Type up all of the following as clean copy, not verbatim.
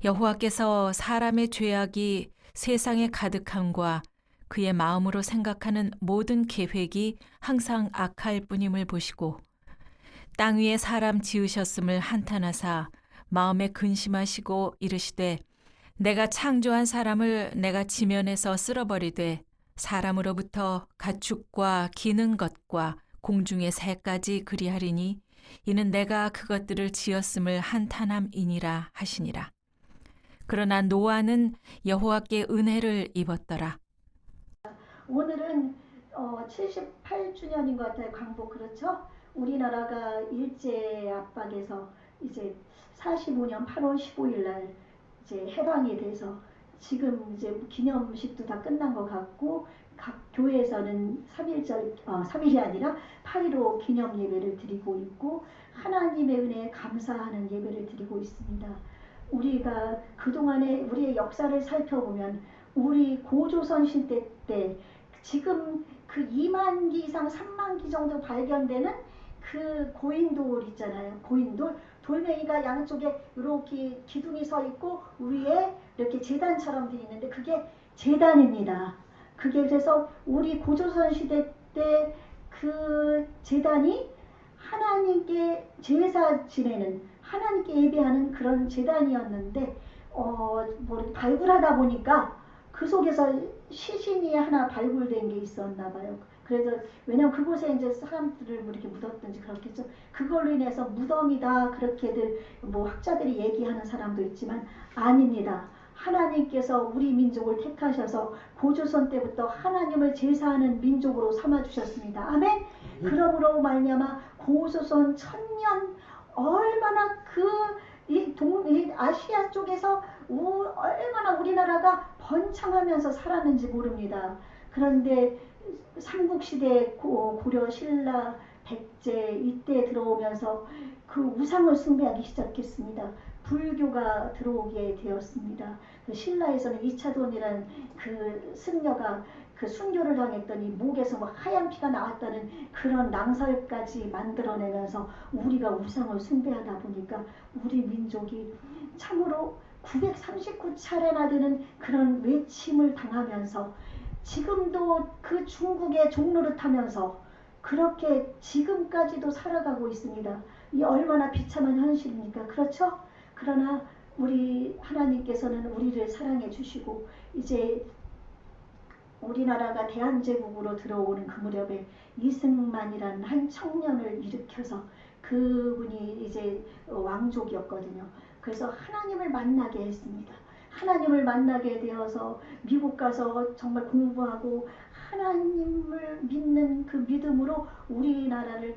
여호와께서 사람의 죄악이 세상에 가득함과 그의 마음으로 생각하는 모든 계획이 항상 악할 뿐임을 보시고 땅 위에 사람 지으셨음을 한탄하사 마음에 근심하시고 이르시되 내가 창조한 사람을 내가 지면에서 쓸어버리되 사람으로부터 가축과 기는 것과 공중의 새까지 그리하리니 이는 내가 그것들을 지었음을 한탄함이니라 하시니라. 그러나 노아는 여호와께 은혜를 입었더라. 오늘은 78주년인 것 같아요. 광복. 그렇죠? 우리나라가 일제 압박에서 이제 45년 8월 15일 날 이제 해방이 돼서 지금 이제 기념식도 다 끝난 것 같고 각 교회에서는 3.1절 3일이 아니라 8.15 기념 예배를 드리고 있고 하나님의 은혜에 감사하는 예배를 드리고 있습니다. 우리가 그동안의 우리의 역사를 살펴보면 우리 고조선 시대 때 지금 그 2만 기 이상 3만 기 정도 발견되는 그 고인돌 있잖아요. 고인돌. 돌멩이가 양쪽에 이렇게 기둥이 서 있고 위에 이렇게 제단처럼 되어 있는데 그게 제단입니다. 그게 그래서 우리 고조선 시대 때 그 제단이 하나님께 제사 지내는 하나님께 예배하는 그런 제단이었는데 뭐 발굴하다 보니까 그 속에서 시신이 하나 발굴된 게 있었나 봐요. 그래서 왜냐면 그곳에 이제 사람들을 뭐 이렇게 묻었든지 그렇겠죠. 그걸로 인해서 무덤이다 그렇게들 뭐 학자들이 얘기하는 사람도 있지만 아닙니다. 하나님께서 우리 민족을 택하셔서 고조선 때부터 하나님을 제사하는 민족으로 삼아주셨습니다. 아멘. 그러므로 말미암아 고조선 천년 얼마나 이 아시아 쪽에서 얼마나 우리나라가 번창하면서 살았는지 모릅니다. 그런데 삼국시대 고려 신라 백제 이때 들어오면서 그 우상을 숭배하기 시작했습니다. 불교가 들어오게 되었습니다. 그 신라에서는 이차돈이라는 그 승려가 그 순교를 당했더니 목에서 막 하얀 피가 나왔다는 그런 낭설까지 만들어내면서 우리가 우상을 숭배하다 보니까 우리 민족이 참으로 939차례나 되는 그런 외침을 당하면서 지금도 그 중국의 종로를 타면서 그렇게 지금까지도 살아가고 있습니다. 이 얼마나 비참한 현실입니까? 그렇죠? 그러나 우리 하나님께서는 우리를 사랑해 주시고 이제 우리나라가 대한제국으로 들어오는 그 무렵에 이승만이라는 한 청년을 일으켜서 그분이 이제 왕족이었거든요. 그래서 하나님을 만나게 했습니다. 하나님을 만나게 되어서 미국 가서 정말 공부하고 하나님을 믿는 그 믿음으로 우리나라를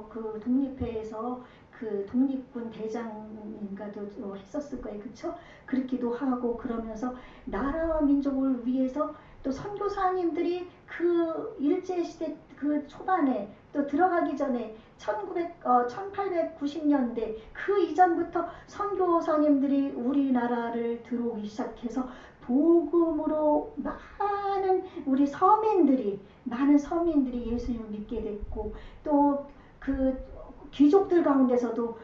그 독립회에서 그 독립군 대장인가도 했었을 거예요. 그쵸? 그렇기도 하고 그러면서 나라와 민족을 위해서 또 선교사님들이 그 일제시대 그 초반에 또 들어가기 전에 1890년대 그 이전부터 선교사님들이 우리나라를 들어오기 시작해서 복음으로 많은 서민들이 예수님을 믿게 됐고 또 그 귀족들 가운데서도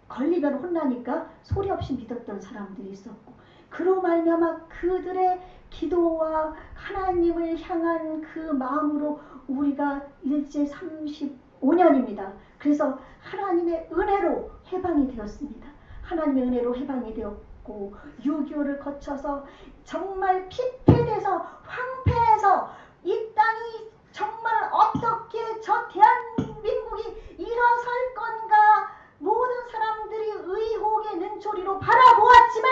걸리면 혼나니까 소리 없이 믿었던 사람들이 있었고 그로 말미암아 그들의 기도와 하나님을 향한 그 마음으로 우리가 일제 35년입니다. 그래서 하나님의 은혜로 해방이 되었습니다. 하나님의 은혜로 해방이 되었고 6.25를 거쳐서 정말 피폐돼서 황폐해서 이 땅이 정말 어떻게 저 대한민국이 일어설 건가 모든 사람들이 의혹의 눈초리로 바라보았지만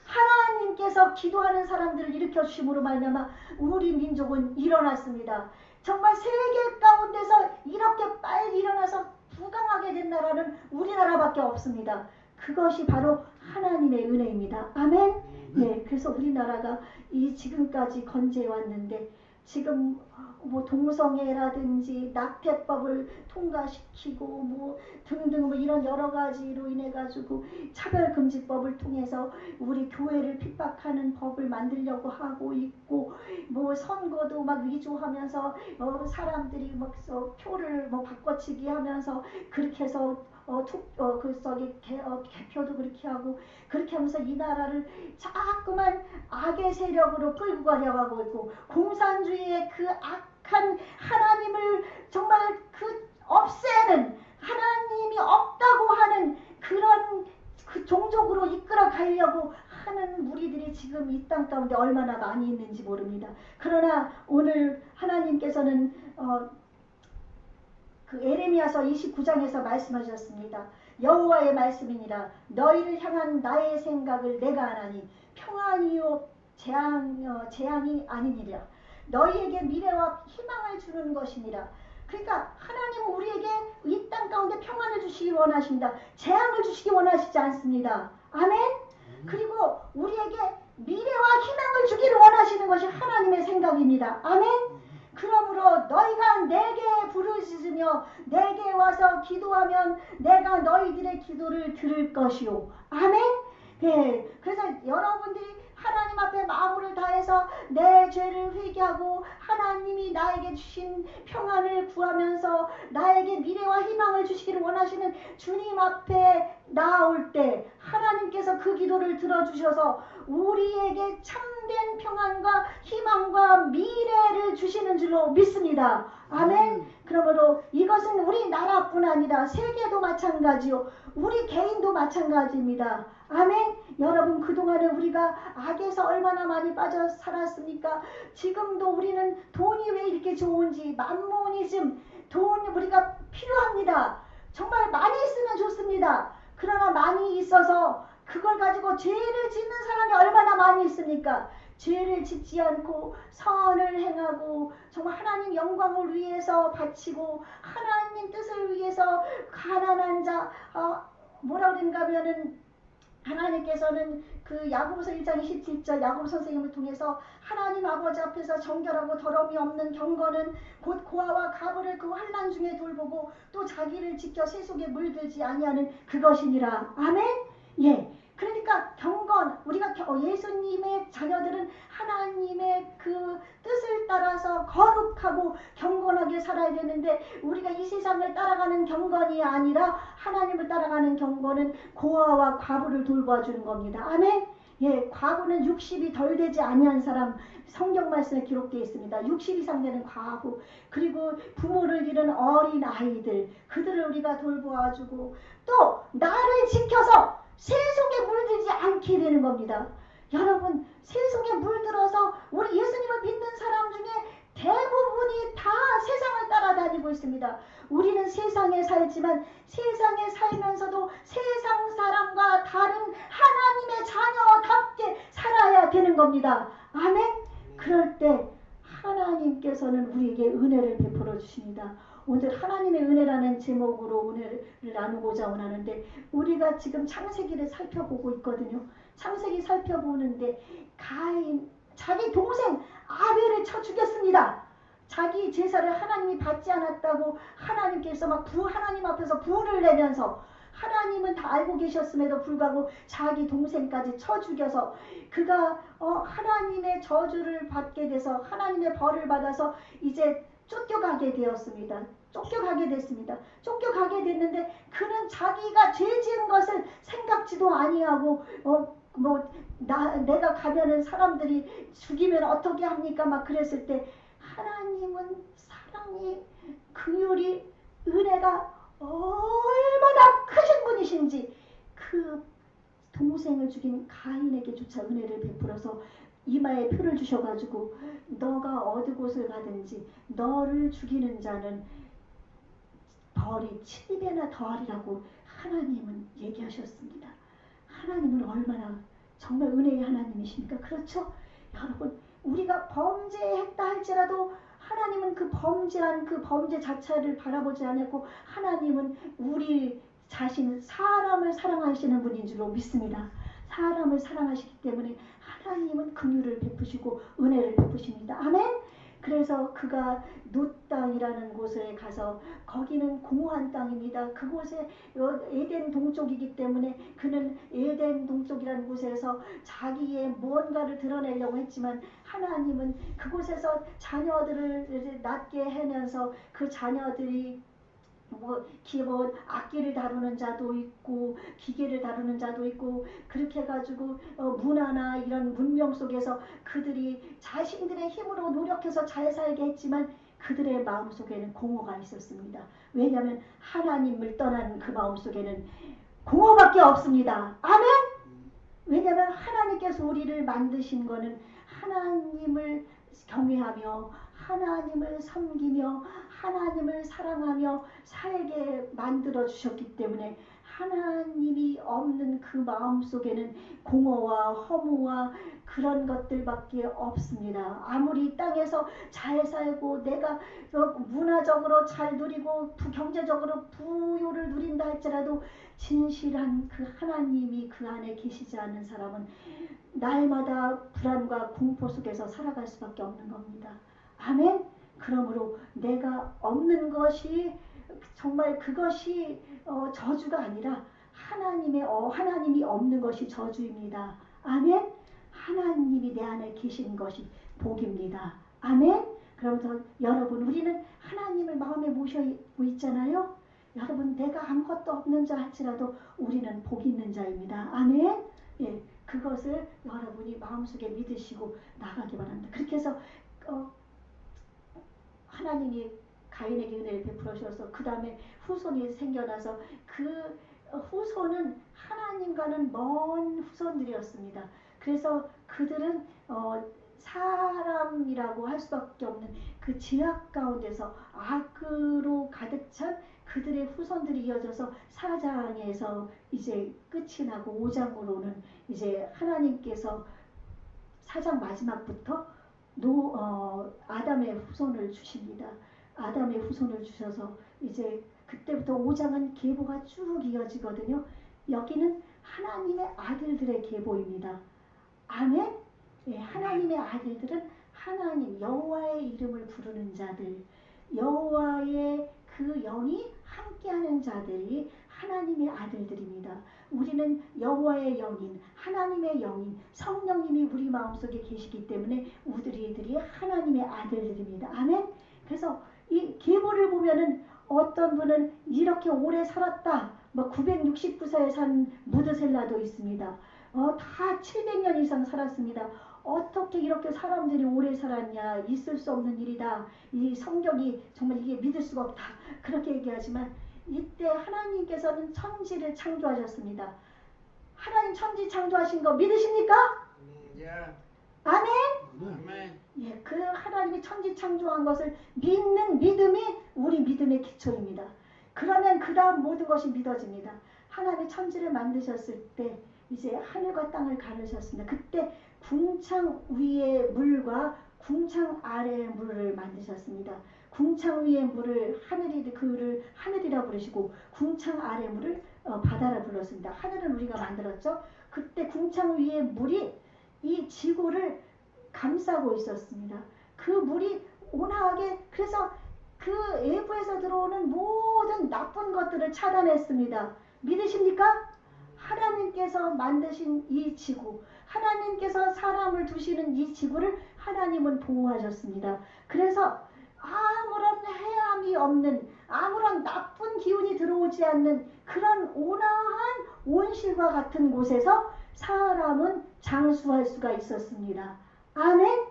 하나님께서 기도하는 사람들을 일으켜 주심으로 말미암아 우리 민족은 일어났습니다. 정말 세계 가운데서 이렇게 빨리 일어나서 부강하게 된 나라는 우리나라밖에 없습니다. 그것이 바로 하나님의 은혜입니다. 아멘. 네, 그래서 우리나라가 이 지금까지 건재해 왔는데 지금 뭐 동성애라든지 낙태법을 통과시키고 뭐 등등 뭐 이런 여러 가지로 인해 가지고 차별금지법을 통해서 우리 교회를 핍박하는 법을 만들려고 하고 있고 뭐 선거도 막 위조하면서 사람들이 막 표를 뭐 바꿔치기 하면서 그렇게 해서 개표도 그렇게 하고 그렇게 하면서 이 나라를 자꾸만 악의 세력으로 끌고 가려고 하고 있고 공산주의의 그 악한 하나님을 정말 그 없애는 하나님이 없다고 하는 그런 그 종족으로 이끌어 가려고 하는 무리들이 지금 이 땅 가운데 얼마나 많이 있는지 모릅니다. 그러나 오늘 하나님께서는 그 에레미야서 29장에서 말씀하셨습니다. 여호와의 말씀이니라 너희를 향한 나의 생각을 내가 아나니 평안이요 재앙이 아니니라. 너희에게 미래와 희망을 주는 것이니라. 그러니까 하나님은 우리에게 이 땅 가운데 평안을 주시기 원하십니다. 재앙을 주시기 원하시지 않습니다. 아멘. 그리고 우리에게 미래와 희망을 주기를 원하시는 것이 하나님의 생각입니다. 아멘. 그러므로 너희가 내게 부르짖으며 내게 와서 기도하면 내가 너희들의 기도를 들을 것이요. 아멘. 네, 그래서 여러분들이 하나님 앞에 마음을 다해서 내 죄를 회개하고 하나님이 나에게 주신 평안을 구하면서 나에게 미래와 희망을 주시기를 원하시는 주님 앞에 나아올 때 하나님께서 그 기도를 들어주셔서 우리에게 참된 평안과 희망과 미래를 주시는 줄로 믿습니다. 아멘. 그러므로 이것은 우리나라뿐 아니라 세계도 마찬가지요. 우리 개인도 마찬가지입니다. 아멘. 여러분 그동안에 우리가 악에서 얼마나 많이 빠져 살았습니까? 지금도 우리는 돈이 왜 이렇게 좋은지 만모니즘 돈 우리가 필요합니다. 정말 많이 있으면 좋습니다. 그러나 많이 있어서 그걸 가지고 죄를 짓는 사람이 얼마나 많이 있습니까? 죄를 짓지 않고 선을 행하고 정말 하나님 영광을 위해서 바치고 하나님 뜻을 위해서 가난한 자 뭐라 그런가 하면은 하나님께서는 그 야고보서 1장 27절 야고보 선생님을 통해서 하나님 아버지 앞에서 정결하고 더러움이 없는 경건은 곧 고아와 가부를 그 환난 중에 돌보고 또 자기를 지켜 세속에 물들지 아니하는 그것이니라. 아멘. 예. 그러니까 경건 우리가 예수님의 자녀들은 하나님의 그 뜻을 따라서 거룩하고 경건하게 살아야 되는데 우리가 이 세상을 따라가는 경건이 아니라 하나님을 따라가는 경건은 고아와 과부를 돌봐주는 겁니다. 아멘. 예, 과부는 60이 덜 되지 아니한 사람 성경 말씀에 기록되어 있습니다. 60 이상 되는 과부 그리고 부모를 잃은 어린 아이들 그들을 우리가 돌보아주고 또 나를 지켜서 세속에 물들지 않게 되는 겁니다. 여러분 세속에 물들어서 우리 예수님을 믿는 사람 중에 대부분이 다 세상을 따라다니고 있습니다. 우리는 세상에 살지만 세상에 살면서도 세상 사람과 다른 하나님의 자녀답게 살아야 되는 겁니다. 아멘. 그럴 때 하나님께서는 우리에게 은혜를 베풀어 주십니다. 오늘 하나님의 은혜라는 제목으로 은혜를 나누고자 원하는데 우리가 지금 창세기를 살펴보고 있거든요. 창세기 살펴보는데 가인 자기 동생 아벨을 쳐 죽였습니다. 자기 제사를 하나님이 받지 않았다고 하나님께서 하나님 앞에서 분을 내면서 하나님은 다 알고 계셨음에도 불구하고 자기 동생까지 쳐 죽여서 그가 하나님의 저주를 받게 돼서 하나님의 벌을 받아서 이제 쫓겨가게 되었습니다. 쫓겨가게 됐습니다. 쫓겨가게 됐는데 그는 자기가 죄 지은 것을 생각지도 아니하고 내가 가면은 사람들이 죽이면 어떻게 합니까? 막 그랬을 때 하나님은 사랑이 긍휼이 은혜가 얼마나 크신 분이신지 그 동생을 죽인 가인에게조차 은혜를 베풀어서 이마에 표를 주셔가지고 너가 어느 곳을 가든지 너를 죽이는 자는 벌이 7배나 더하리라고 하나님은 얘기하셨습니다. 하나님은 얼마나 정말 은혜의 하나님이십니까? 그렇죠? 여러분 우리가 범죄했다 할지라도 하나님은 그 범죄한 그 범죄 자체를 바라보지 않고 하나님은 우리 자신 사람을 사랑하시는 분인 줄로 믿습니다. 사람을 사랑하시기 때문에 하나님은 긍휼을 베푸시고 은혜를 베푸십니다. 아멘. 그래서 그가 놋 땅이라는 곳에 가서 거기는 공허한 땅입니다. 그곳에 에덴 동쪽이기 때문에 그는 에덴 동쪽이라는 곳에서 자기의 무언가를 드러내려고 했지만 하나님은 그곳에서 자녀들을 낳게 하면서 그 자녀들이 뭐 악기를 다루는 자도 있고 기계를 다루는 자도 있고 그렇게 해가지고 문화나 이런 문명 속에서 그들이 자신들의 힘으로 노력해서 잘 살게 했지만 그들의 마음속에는 공허가 있었습니다. 왜냐하면 하나님을 떠난 그 마음속에는 공허밖에 없습니다. 아멘. 왜냐하면 하나님께서 우리를 만드신 거는 하나님을 경외하며 하나님을 섬기며 하나님을 사랑하며 살게 만들어 주셨기 때문에 하나님이 없는 그 마음속에는 공허와 허무와 그런 것들밖에 없습니다. 아무리 땅에서 잘 살고 내가 문화적으로 잘 누리고 경제적으로 부유를 누린다 할지라도 진실한 그 하나님이 그 안에 계시지 않는 사람은 날마다 불안과 공포 속에서 살아갈 수밖에 없는 겁니다. 아멘. 그러므로 내가 없는 것이 정말 그것이 저주가 아니라 하나님이 없는 것이 저주입니다. 아멘. 하나님이 내 안에 계신 것이 복입니다. 아멘. 그러면서 여러분 우리는 하나님을 마음에 모시고 있잖아요. 여러분 내가 아무것도 없는 자 할지라도 우리는 복 있는 자입니다. 아멘. 예, 그것을 여러분이 마음속에 믿으시고 나가기 바랍니다. 그렇게 해서 하나님이 가인에게 은혜를 베풀어 주셔서 그 다음에 후손이 생겨나서 그 후손은 하나님과는 먼 후손들이었습니다. 그래서 그들은 사람이라고 할 수밖에 없는 그 죄악 가운데서 악으로 가득 찬 그들의 후손들이 이어져서 4장에서 이제 끝이 나고 5장으로는 이제 하나님께서 4장 마지막부터 아담의 후손을 주십니다. 아담의 후손을 주셔서 이제 그때부터 5장은 계보가 쭉 이어지거든요. 여기는 하나님의 아들들의 계보입니다. 아멘. 예, 하나님의 아들들은 하나님 여호와의 이름을 부르는 자들, 여호와의 그 영이 함께하는 자들이 하나님의 아들들입니다. 우리는 여호와의 영인 하나님의 영인 성령님이 우리 마음속에 계시기 때문에 우리들이 하나님의 아들들입니다. 아멘. 그래서 이 계보를 보면은 어떤 분은 이렇게 오래 살았다. 뭐 969세에 산 무드셀라도 있습니다. 다 700년 이상 살았습니다. 어떻게 이렇게 사람들이 오래 살았냐. 있을 수 없는 일이다. 이 성경이 정말 이게 믿을 수가 없다. 그렇게 얘기하지만 이때 하나님께서는 천지를 창조하셨습니다. 하나님 천지 창조하신 거 믿으십니까? 아멘. 아멘. 예, 그 하나님이 천지 창조한 것을 믿는 믿음이 우리 믿음의 기초입니다. 그러면 그 다음 모든 것이 믿어집니다. 하나님이 천지를 만드셨을 때 이제 하늘과 땅을 가르셨습니다. 그때 궁창 위의 물과 궁창 아래의 물을 만드셨습니다. 궁창 위의 물을 그를 하늘이라 부르시고 궁창 아래의 물을 바다라 불렀습니다. 하늘은 우리가 만들었죠. 그때 궁창 위의 물이 이 지구를 감싸고 있었습니다. 그 물이 온화하게 그래서 그 외부에서 들어오는 모든 나쁜 것들을 차단했습니다. 믿으십니까? 하나님께서 만드신 이 지구, 하나님께서 사람을 두시는 이 지구를 하나님은 보호하셨습니다. 그래서 아무런 해함이 없는 아무런 나쁜 기운이 들어오지 않는 그런 온화한 온실과 같은 곳에서 사람은 장수할 수가 있었습니다. 아멘.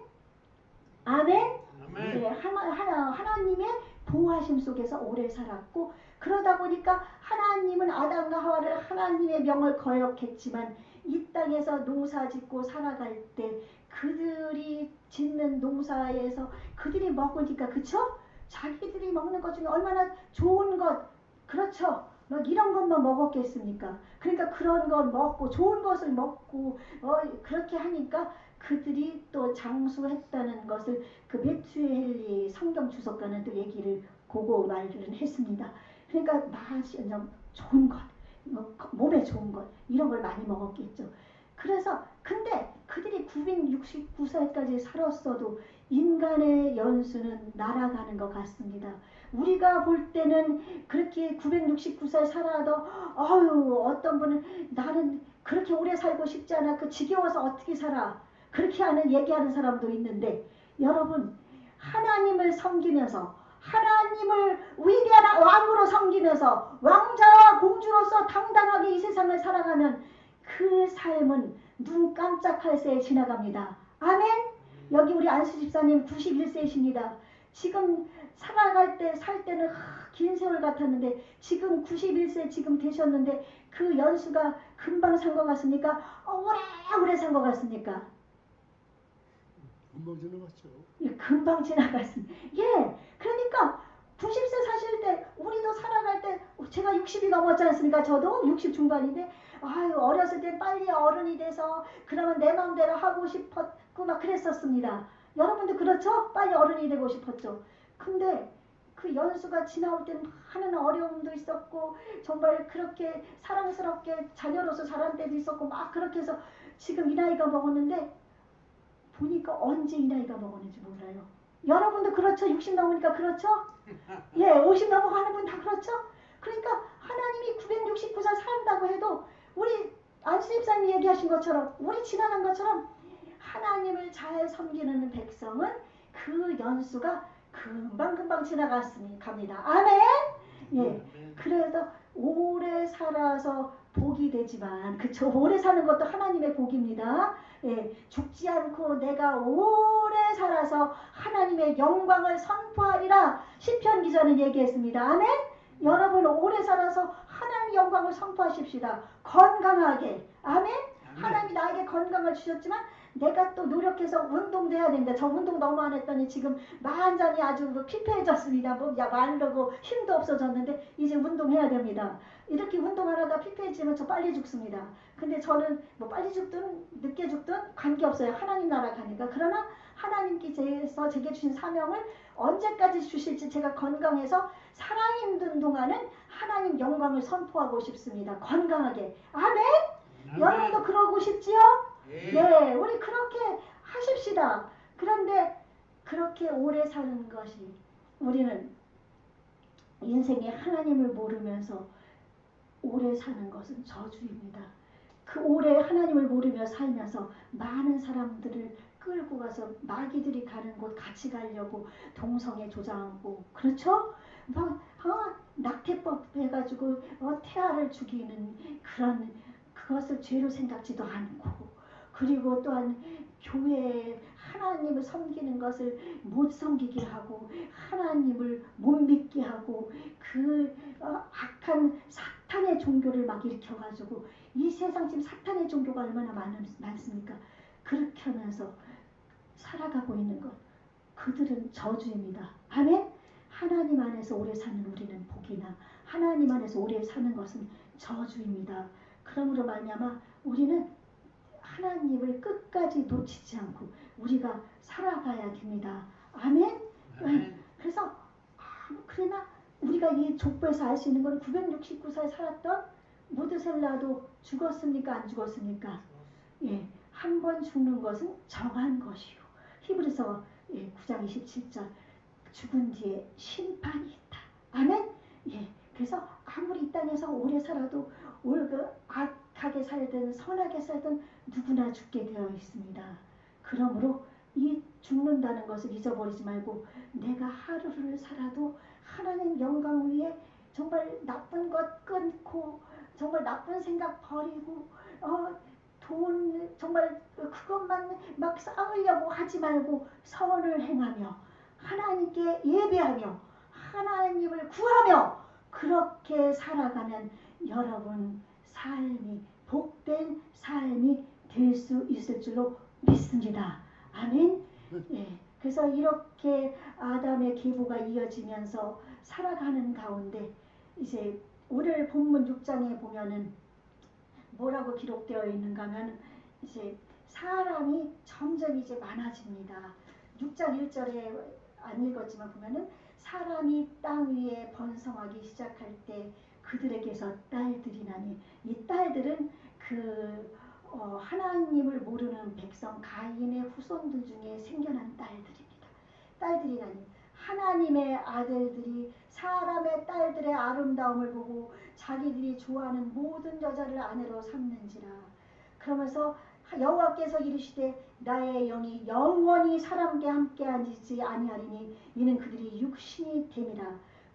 아멘. 네, 하나님의 보호하심 속에서 오래 살았고 그러다 보니까 하나님은 아담과 하와를 하나님의 명을 거역했지만 이 땅에서 농사짓고 살아갈 때 그들이 짓는 농사에서 그들이 먹으니까 그쵸? 자기들이 먹는 것 중에 얼마나 좋은 것 그렇죠? 막 이런 것만 먹었겠습니까? 그러니까 그런 걸 먹고 좋은 것을 먹고 그렇게 하니까 그들이 또 장수했다는 것을 그 매튜엘리 성경 주석가는 또 얘기를 보고 말을 했습니다. 그러니까 맛이 좋은 것, 몸에 좋은 것 이런 걸 많이 먹었겠죠. 그래서 근데 그들이 969살까지 살았어도 인간의 연수는 날아가는 것 같습니다. 우리가 볼 때는 그렇게 969살 살아도 어떤 분은 나는 그렇게 오래 살고 싶지 않아. 그 지겨워서 어떻게 살아. 그렇게 얘기하는 사람도 있는데 여러분 하나님을 섬기면서 하나님을 위대한 왕으로 섬기면서 왕자와 공주로서 당당하게 이 세상을 살아가면 그 삶은 눈 깜짝할 새에 지나갑니다. 아멘. 여기 우리 안수 집사님 91세이십니다. 지금 살아갈 때 살 때는 긴 세월 같았는데 지금 91세 지금 되셨는데 그 연수가 금방 산 것 같습니까? 오래 산 것 같습니까? 금방 지나갔죠. 예, 금방 지나갔습니다. 예, 그러니까 90세 사실 때 우리도 살아갈 때 제가 60이 넘었지 않습니까? 저도 60 중반인데 아유 어렸을 때 빨리 어른이 돼서 그러면 내 마음대로 하고 싶었고 막 그랬었습니다. 여러분도 그렇죠? 빨리 어른이 되고 싶었죠. 근데 그 연수가 지나올 때는 많은 어려움도 있었고 정말 그렇게 사랑스럽게 자녀로서 자란 때도 있었고 막 그렇게 해서 지금 이 나이가 먹었는데 보니까 언제 이 나이가 먹었는지 몰라요. 여러분도 그렇죠? 60 넘으니까 그렇죠? 예, 50 넘어가는 분 다 그렇죠? 그러니까 하나님이 969살 산다고 해도 우리 안수 집사님이 얘기하신 것처럼 우리 지나간 것처럼 하나님을 잘 섬기는 백성은 그 연수가 금방금방 지나갑니다. 아멘? 예, 그래서 오래 살아서 복이 되지만 그쵸? 오래 사는 것도 하나님의 복입니다. 예, 죽지 않고 내가 오래 살아서 하나님의 영광을 선포하리라 시편 기자는 얘기했습니다. 아멘? 여러분 오래 살아서 하나님의 영광을 선포하십시다. 건강하게. 아멘? 하나님이 나에게 건강을 주셨지만 내가 또 노력해서 운동도 해야 됩니다. 저 운동 너무 안 했더니 지금 완전히 아주 피폐해졌습니다. 뭐 마르고 힘도 없어졌는데 이제 운동해야 됩니다. 이렇게 운동하다가 피폐해지면 저 빨리 죽습니다. 근데 저는 뭐 빨리 죽든 늦게 죽든 관계없어요. 하나님 나라 가니까. 그러나 하나님께서 제게 주신 사명을 언제까지 주실지 제가 건강해서 살아있는 동안은 하나님 영광을 선포하고 싶습니다. 건강하게. 아멘? 여러분도 그러고 싶지요? 네, 우리 그렇게 하십시다. 그런데 그렇게 오래 사는 것이 우리는 인생에 하나님을 모르면서 오래 사는 것은 저주입니다. 그 오래 하나님을 모르며 살면서 많은 사람들을 끌고 가서 마귀들이 가는 곳 같이 가려고 동성애 조장하고 그렇죠? 막 낙태법 해가지고 태아를 죽이는 그런 그것을 죄로 생각지도 않고 그리고 또한 교회에 하나님을 섬기는 것을 못 섬기게 하고 하나님을 못 믿게 하고 그 악한 사탄의 종교를 막 일으켜가지고 이 세상 지금 사탄의 종교가 얼마나 많습니까? 그렇게 하면서 살아가고 있는 것 그들은 저주입니다. 아멘? 하나님 안에서 오래 사는 우리는 복이나 하나님 안에서 오래 사는 것은 저주입니다. 그러므로 말미암아 우리는 하나님을 끝까지 놓치지 않고 우리가 살아가야 됩니다. 아멘? 그래서 그러나 우리가 이 족보에서 알 수 있는 건 969살 살았던 무드셀라도 죽었습니까? 안 죽었습니까? 예, 한 번 죽는 것은 정한 것이요. 히브리서 9장 27절 죽은 뒤에 심판이 있다. 아멘? 예, 그래서 아무리 이 땅에서 오래 살아도 악하게 살든 선하게 살든 누구나 죽게 되어 있습니다. 그러므로 이 죽는다는 것을 잊어버리지 말고 내가 하루를 살아도 하나님 영광 위에 정말 나쁜 것 끊고 정말 나쁜 생각 버리고 돈 정말 그것만 막 쌓으려고 하지 말고 선을 행하며 하나님께 예배하며 하나님을 구하며 그렇게 살아가면 여러분 삶이 복된 삶이 될 수 있을 줄로 믿습니다. 아멘. 예, 그래서 이렇게 아담의 계보가 이어지면서 살아가는 가운데 이제 오늘 본문 6장에 보면은 뭐라고 기록되어 있는가 하면 이제 사람이 점점 이제 많아집니다. 6장 1절에 안 읽었지만 보면은 사람이 땅 위에 번성하기 시작할 때 그들에게서 딸들이 나니 이 딸들은 하나님을 모르는 백성 가인의 후손들 중에 생겨난 딸들입니다. 딸들이 나니 하나님의 아들들이 사람의 딸들의 아름다움을 보고 자기들이 좋아하는 모든 여자를 아내로 삼는지라. 그러면서 여호와께서 이르시되 나의 영이 영원히 사람과 함께 앉지 아니하리니 이는 그들이 육신이 됨이라.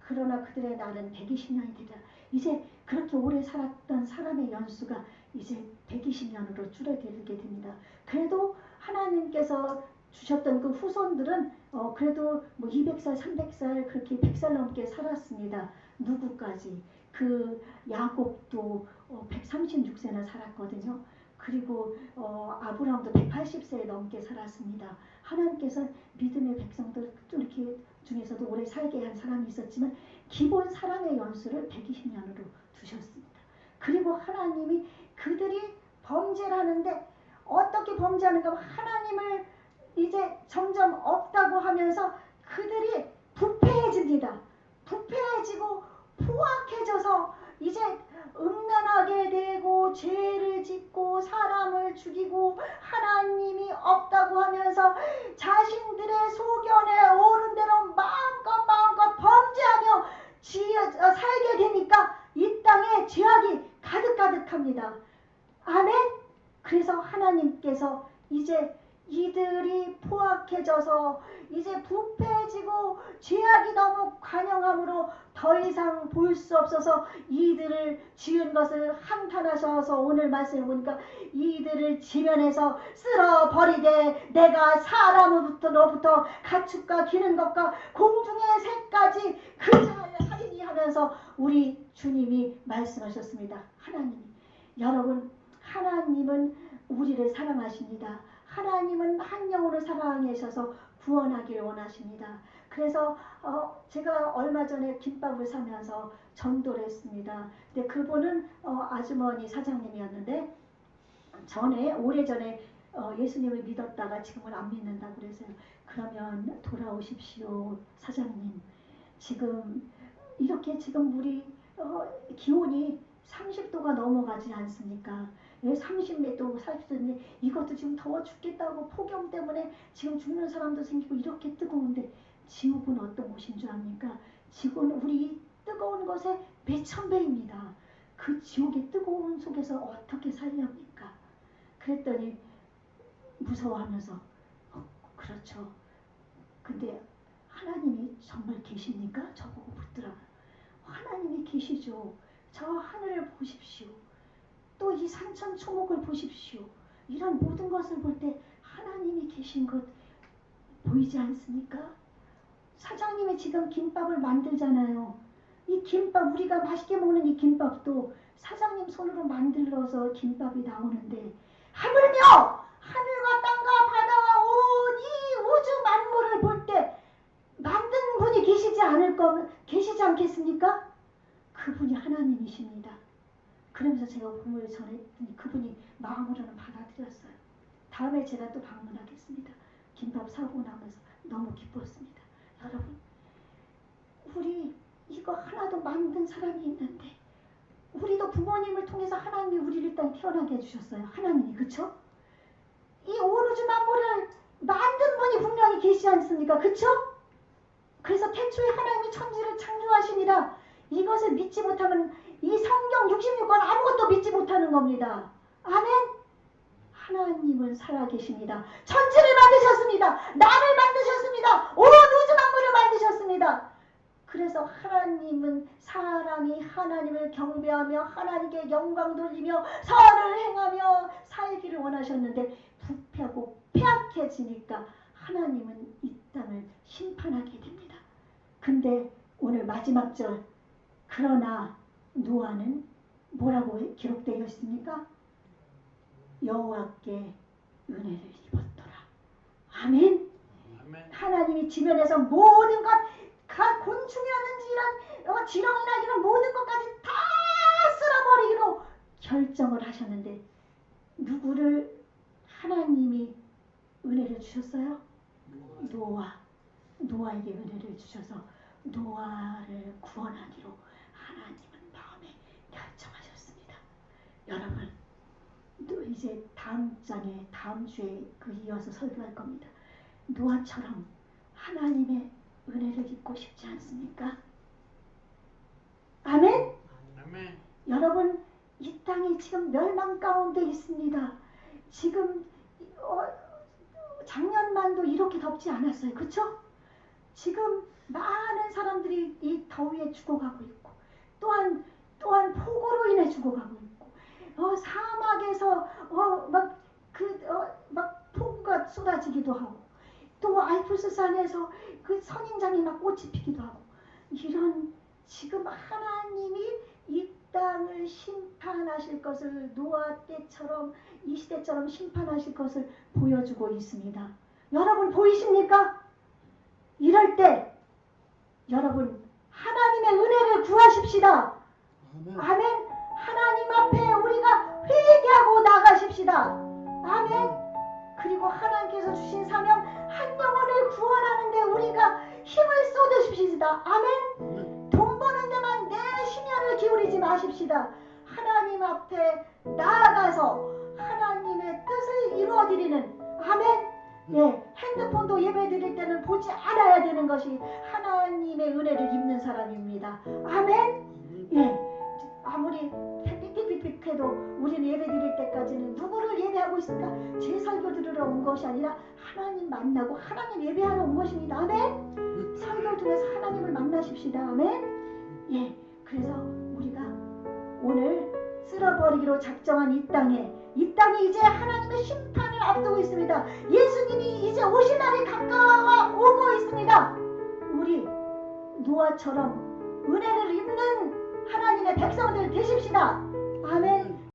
그러나 그들의 날은 120년이 되리라. 이제 그렇게 오래 살았던 사람의 연수가 이제 120년으로 줄어들게 됩니다. 그래도 하나님께서 주셨던 그 후손들은 그래도 뭐 200살, 300살 그렇게 100살 넘게 살았습니다. 누구까지? 그 야곱도 136세나 살았거든요. 그리고 아브라함도 180세 넘게 살았습니다. 하나님께서 믿음의 백성들 이렇게 중에서도 오래 살게 한 사람이 있었지만 기본 사람의 연수를 120년으로 두셨습니다. 그리고 하나님이 그들이 범죄를 하는데 어떻게 범죄하는가? 하나님을 이제 점점 없다고 하면서 그들이 부패해집니다. 부패해지고 포악해져서 이제 음란하게 되고 죄를 짓고 사람을 죽이고 하나님이 없다고 하면서 자신들의 소견에 오른 대로 마음껏 범죄하며 살게 되니까 이 땅에 죄악이 가득가득합니다. 아멘. 그래서 하나님께서 이제 이들이 포악해져서 이제 부패해지고 죄악이 너무 관영함으로 더 이상 볼 수 없어서 이들을 지은 것을 한탄하셔서 오늘 말씀을 보니까 이들을 지면에서 쓸어버리되 내가 사람으로부터 가축과 기는 것과 공중의 새까지 그자하리니 하면서 우리 주님이 말씀하셨습니다. 하나님이. 여러분, 하나님은 우리를 사랑하십니다. 하나님은 한 영혼을 사랑하셔서 구원하길 원하십니다. 그래서 제가 얼마 전에 김밥을 사면서 전도를 했습니다. 근데 그분은 아주머니 사장님이었는데 오래전에 예수님을 믿었다가 지금은 안 믿는다고 그래서요. 그러면 돌아오십시오 사장님. 지금 이렇게 지금 우리 기온이 30도가 넘어가지 않습니까? 30몇 도, 40도인데 이것도 지금 더워 죽겠다고 폭염 때문에 지금 죽는 사람도 생기고 이렇게 뜨거운데 지옥은 어떤 곳인 줄 압니까? 지옥은 우리 뜨거운 것의 몇천 배입니다. 그 지옥의 뜨거운 속에서 어떻게 살려 합니까? 그랬더니 무서워하면서 그렇죠. 근데 하나님이 정말 계십니까? 저보고 묻더라고요. 하나님이 계시죠. 저 하늘을 보십시오. 또 이 산천 초목을 보십시오. 이런 모든 것을 볼 때 하나님이 계신 것 보이지 않습니까? 사장님이 지금 김밥을 만들잖아요. 이 김밥, 우리가 맛있게 먹는 이 김밥도 사장님 손으로 만들어서 김밥이 나오는데 하물며 하늘과 땅과 바다와 온 이 우주 만물을 볼 때 만든 분이 계시지 않겠습니까? 그분이 하나님이십니다. 그러면서 제가 복음을 전했더니 그분이 마음으로는 받아들였어요. 다음에 제가 또 방문하겠습니다. 김밥 사고 나면서 너무 기뻤습니다. 여러분, 우리 이거 하나도 만든 사람이 있는데 우리도 부모님을 통해서 하나님이 우리를 일단 태어나게 해주셨어요. 하나님이. 그쵸? 이 온 우주 만물을 만든 분이 분명히 계시지 않습니까? 그쵸? 그래서 태초에 하나님이 천지를 창조하시니라. 이것을 믿지 못하면 이 성경 66권 아무것도 믿지 못하는 겁니다. 아멘. 하나님은 살아계십니다. 천지를 만드셨습니다. 나를 만드셨습니다. 온 우주 만물을 만드셨습니다. 그래서 하나님은 사람이 하나님을 경배하며 하나님께 영광 돌리며 선을 행하며 살기를 원하셨는데 부패하고 폐악해지니까 하나님은 이 땅을 심판하게 됩니다. 근데 오늘 마지막 절, 그러나 노아는 뭐라고 기록되어 있습니까? 여호와께 은혜를 입었더라. 아멘. 하나님이 지면에서 모든 것, 곤충이라든지 이런 지렁이나 이런 모든 것까지 다 쓸어버리기로 결정을 하셨는데 누구를 하나님이 은혜를 주셨어요? 노아에게 은혜를 주셔서 노아를 구원하기로 하나님은 마음에 결정하셨습니다. 여러분, 또 이제 다음 주에 이어서 설교할 겁니다. 노아처럼 하나님의 은혜를 입고 싶지 않습니까? 아멘? 아멘. 여러분, 이 땅이 지금 멸망 가운데 있습니다. 지금 작년만도 이렇게 덥지 않았어요. 그쵸? 지금 많은 사람들이 이 더위에 죽어가고 있고 또한 폭우로 인해 죽어가고 있고 사막에서 막 폭우가 쏟아지기도 하고 또 알프스 산에서 그 선인장이 막 꽃이 피기도 하고 이런 지금 하나님이 이 땅을 심판하실 것을 노아 때처럼 이 시대처럼 심판하실 것을 보여주고 있습니다. 여러분 보이십니까? 이럴 때 여러분 하나님의 은혜를 구하십시다. 아멘. 하나님 앞에 우리가 회개하고 나가십시다. 아멘. 그리고 하나님께서 주신 사명 한 영혼을 구원하는데 우리가 힘을 쏟으십시다. 아멘. 돈 버는 데만 내 심혈을 기울이지 마십시다. 하나님 앞에 나아가서 하나님의 뜻을 이루어드리는 아멘. 예, 핸드폰도 예배 드릴 때는 보지 않아야 되는 것이 하나님의 은혜를 입는 사람입니다. 아멘. 예, 아무리 픽픽픽픽해도 우리는 예배 드릴 때까지는 누구를 예배하고 있을까? 제 설교 들으러 온 것이 아니라 하나님 만나고 하나님 예배하러 온 것입니다. 아멘. 설교를 통해서 하나님을 만나십시다. 아멘. 예, 그래서 우리가 오늘 쓸어버리기로 작정한 이 땅이 이제 하나님의 심판을 앞두고 있습니다. 예수님이 이제 오실 날이 가까워 오고 있습니다. 우리 노아처럼 은혜를 입는 하나님의 백성들 되십시다. 아멘.